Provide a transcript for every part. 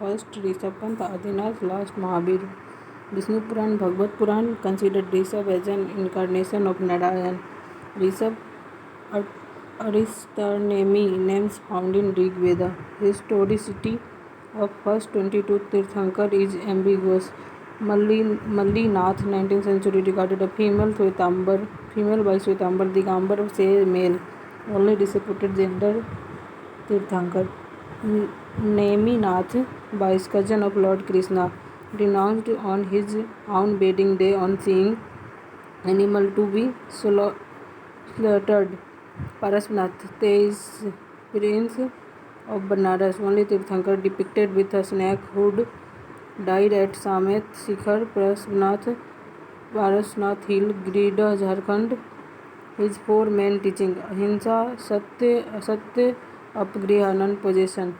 first Rishabh Pant, Adinath, last Mahabir. Vishnu Puran, Bhagavad Puran considered Rishabh as an incarnation of Narayan. Rishabh Aristarnemi names found in Rig Veda. Historicity of first 22 Tirthankar is ambiguous. Malli Nath, 19th century, regarded a female by Shwetambar. Digambar say male. Only disputed gender Tirthankar. Nemi-Nath, vice cousin of Lord Krishna, denounced on his own wedding day on seeing animal to be slaughtered. Parashnath, 23, Prince of Banaras, only Tirthankar depicted with a snake hood, died at Samet Shikhar, Parashnath Hill, Giridih, Jharkhand. His four main teaching: Ahimsa, Satya, Apagriha, non-possession;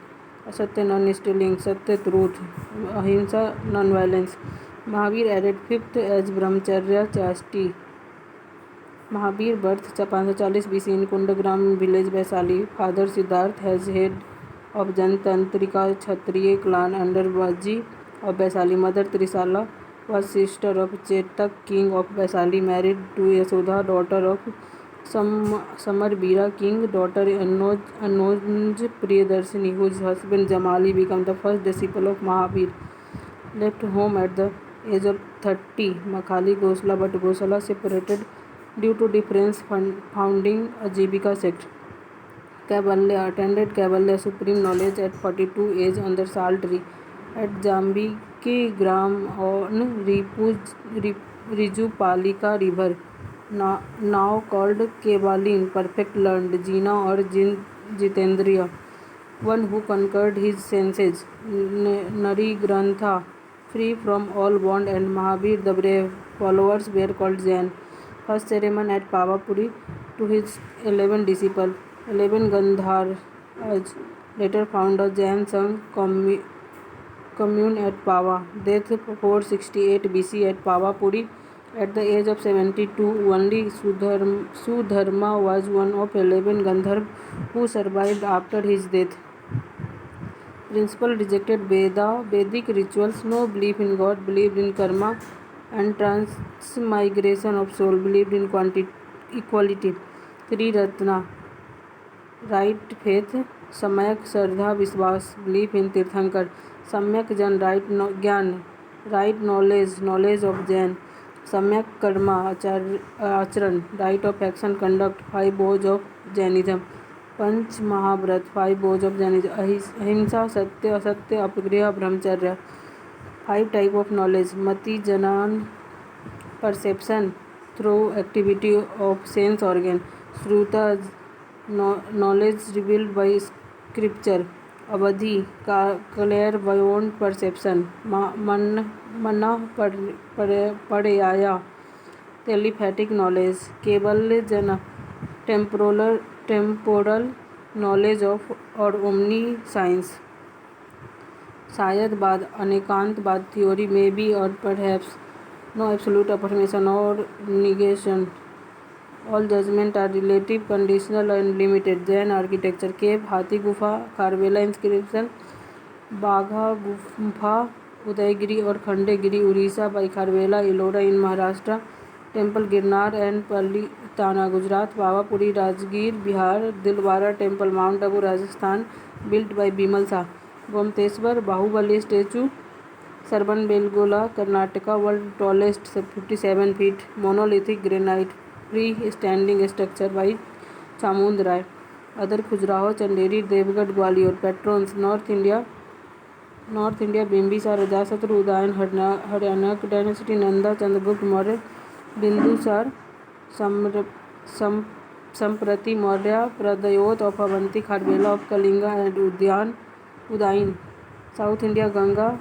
Asatya, non-stealing; Satya, truth; Ahimsa, non-violence. Mahabir added fifth as Brahmacharya, chastity. Mahabir birth 540 BC in Kundagram village, Vaishali. Father Siddharth as head of Jantantrika Kshatriya clan under Baji of Vaishali. Mother Trisala was sister of Chetak, king of Vaishali, married to Yasodha, daughter of Samarbira king, daughter Anuj Priyadarshini, whose husband Jamali became the first disciple of Mahabir. Left home at the age of 30, Makhali Gosla, but Gosala separated due to difference, founding a Jivika sect. Kaivalya attended Kaivalya Supreme Knowledge at 42 age under sal tree at Jambiki Gram on Rijupalika river, now called Kevalin, perfect learned, Jina or Jitendriya, one who conquered his senses, Nari Grantha, free from all bond, and Mahabir the brave. Followers were called Jain. First ceremony at Pavapuri to his 11 disciples. 11 Gandharvas later found a Jain Sangh commune at Pava. Death 468 BC at Pavapuri. At the age of 72, only Sudharma was one of 11 Gandharvas who survived after his death. Principle rejected Vedic rituals, no belief in God, believed in karma and transmigration of soul, believed in equality. Three Ratna, right faith, Samyak Shraddha Vishwas, belief in Tirthankar, Samyak Jan, right Gyan, right knowledge of Jain, Samyak Karma, Acharan, right of action, conduct, 5 vows of Jainism, Panch Mahabrat, 5 vows of Jainism, Ahimsa, Satya, Asatya, Apagriha, Brahmacharya. 5 type of knowledge: Mati, Janan, perception through activity of sense organ; Shruta, knowledge revealed by scripture; Avadhi, clairvoyant perception; Mana, Padayaya, telepathic knowledge; Kevalya, temporal knowledge of or omniscience. शायद अनेकांतवाद theory, maybe or perhaps, no absolute affirmation or negation. All judgments are relative, conditional and limited. Jain architecture: cave, Hathi Gufa, Kharvela inscription, Bagha Gumpha, Udaygiri or Khandegiri, Orissa by Kharvela, Ellora in Maharashtra, Temple Girnar and Palitana, Gujarat, Pavapuri, Rajgir, Bihar, Dilwara Temple, Mount Abu, Rajasthan, built by Bimal Shah. Gomteshwar, Bahubali statue, Sarbanbelgola, Karnataka, world tallest 57 feet, monolithic granite, free-standing structure by Chamund Rai. Other Khajuraho, Chanderi, Devgarh, Gwalior. Patrons: North India, Bimbisar, Ajasatru, Udayan, Haryana dynasty, Nanda, Chandragupta Maurya, Bindusar, Samprati Maurya, Pradayot of Avanti, Kharvela of Kalinga and Udayin. South India, Ganga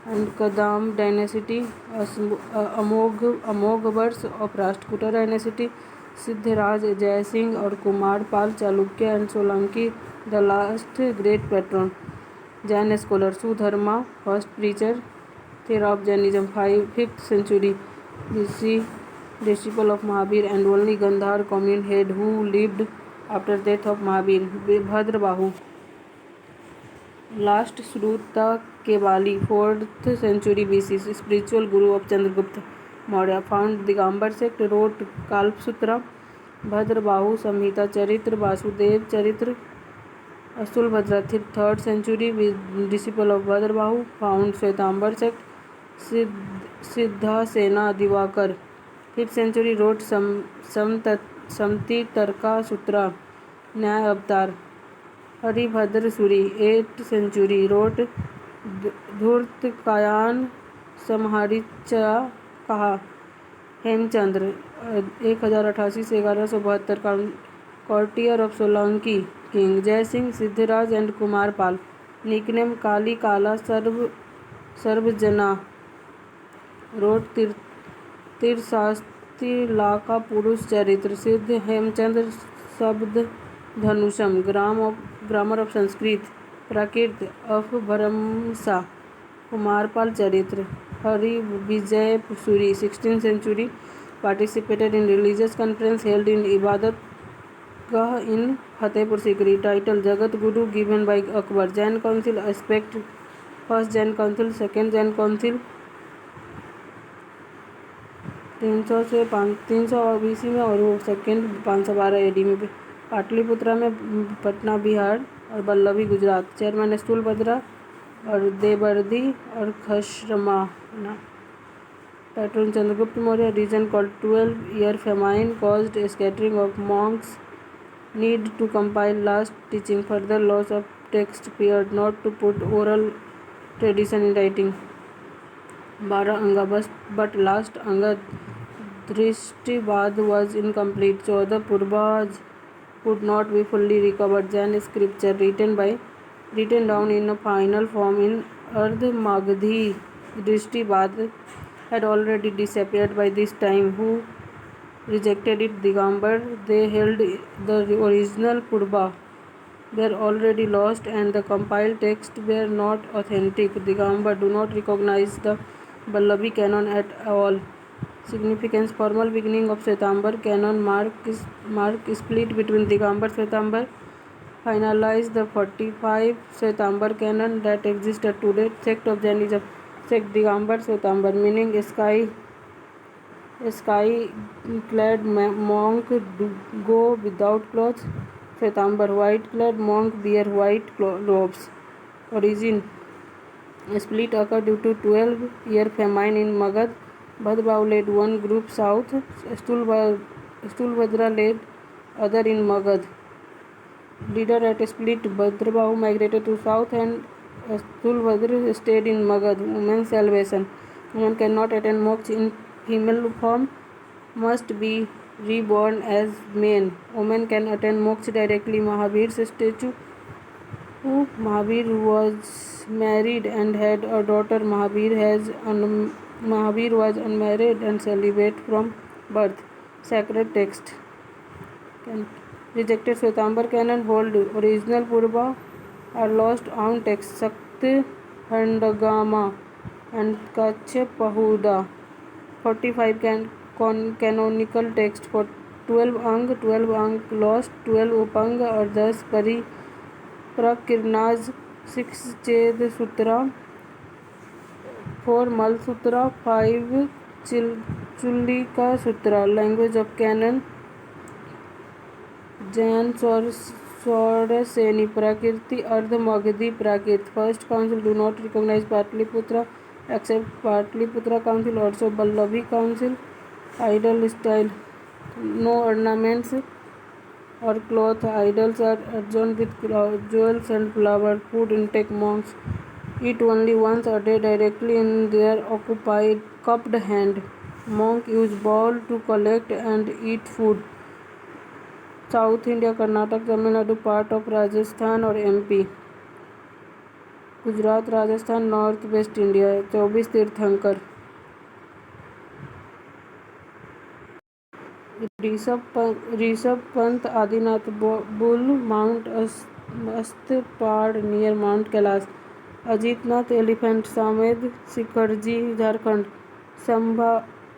and Kadam dynasty, Amoghvars of Rashtrakuta dynasty, Siddharaj, Jai Singh or Kumar Pal, Chalukya and Solanki, the last great patron. Jain scholar: Sudharma, first preacher, Thera of Jainism, 5th century BC, disciple of Mahabir and only Gandhar commune head who lived after death of Mahabir. Bhadrabahu, last Shruta Kevali 4th century BC, spiritual guru of Chandragupta Maurya, found Digambar sect, wrote Kalpasutra, Bhadrabahu Samhita Charitra, Vasudev Charitra, Astulbhadra 3rd century disciple of Bhadrabahu, found Shwetambar sect, Siddhasena Divakar 5th century wrote Samti Tarka Sutra, Nyaya Avatar, Haribhadra Suri 8th century wrote धूर्तकायान समहारिचा कहा, हेमचंद्र 1088 से 1172, courtier of Solanki king, Jai Singh, Siddharaj and Kumarpal, nickname Kalikala Sarvajna, road तिरशास्त्री Laka पुरुष चरित्र, Siddha Hemachandra Shabdanushasanam, grammar of Sanskrit, Prakrit of भरमसा, कुमारपाल चरित्र, हरि विजय Suri 16th century, participated in religious conference held in Ibadatgah in Fatehpur Sikri, title Jagat Guru given by Akbar, Jain Council aspect, first Jain Council, second Jain Council 300 से 300 BC में और second 512 AD में, पाटलिपुत्रा में, पटना बिहार और Vallabhi Gujarat, chairman स्थूलभद्रा और देवर्दी और Kshamashramana, patron Chandragupta Maurya, reason called 12-year famine caused a scattering of monks, need to compile last teaching, further loss of text appeared, not to put oral tradition in writing, 12 anga but last anga Drishtibad was incomplete, 14 Purvas could not be fully recovered, Jain scripture written down in a final form in Ardh-Magadhi, Drishtibad had already disappeared by this time, who rejected it, Digambar, they held the original Purva were already lost and the compiled texts were not authentic, Digambar do not recognize the Vallabhi canon at all, significance, formal beginning of Shwetambar canon, mark split between Digambar Shwetambar, finalize the 45 Shwetambar canon that existed today, sect of Jainism, sect Digambar Shwetambar, meaning sky clad monk go without clothes, Shwetambar white clad monk wear white robes, origin split occurred due to 12-year famine in Magad, Bhadrabahu led one group south, Stulbhadra led other in Magad, leader at split, Bhadrabahu migrated to south and Stulbhadra stayed in Magad, women's salvation, women cannot attain moksha in female form, must be reborn as men, women can attain moksha directly, Mahavir's statue, Mahavir was married and had a daughter, Mahavir was unmarried and celibate from birth, sacred text, rejected Shwetambar canon, hold original Purva are lost on text, Sakt Handagama and Kachapahuda, 45 canonical text, for 12 ang lost, 12 upang or 10 Prakirnaz, 6 Ched Sutra, 4 Mal Sutra, 5 Chullika Sutra, language of canon, Jain Sauraseni, Prakriti, Ardh-Magadhi Prakrit, first council do not recognize Patliputra except Patliputra council, also Vallabhi council, idol style, no ornaments or cloth, idols are adorned with jewels and flowers, food intake, monks eat only once a day directly in their occupied cupped hand, monk use bowl to collect and eat food, South India, Karnataka, Tamil Nadu, part of Rajasthan or MP, Gujarat, Rajasthan, north west India, 24 Tirthankar, Rishabh Pant, Adinath, bull mount Ashtapad near mount Kailash, Ajitnath elephant, Sammed Shikharji Jharkhand,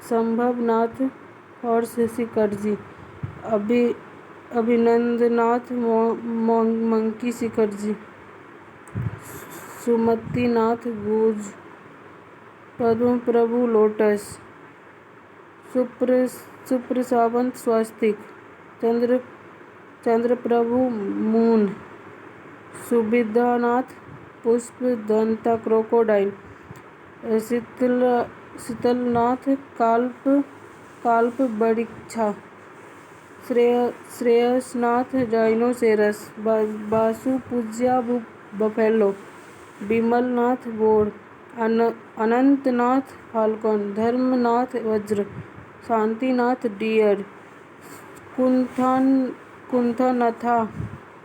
Sambhavnath horse Shikharji, Abhinandannath monkey Shikharji, Sumatinath goose, Padmaprabhu lotus, Suparshvanath swastik, Chandraprabhu moon, Suvidhinath Pushpadanta crocodile, Shitalnath Kalpa Vriksha, Shreyansnath rhinoceros, Vasupujya buffalo, Vimalnath boar, Anantnath falcon, Dharmanath Vajra, Shantinath deer, Kunthunath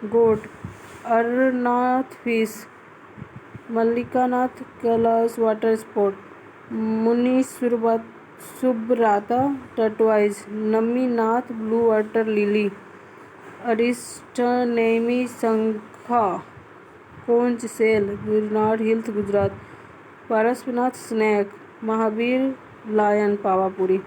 goat, Aranath fish, Mallinath Kailash water sport, Muni Subrata टर्टवाइज, Naminath blue water lily, Arishtanemi शंखा conch shell, Girnar hills Gujarat, Parasnath snake, Mahavir lion Pawapuri.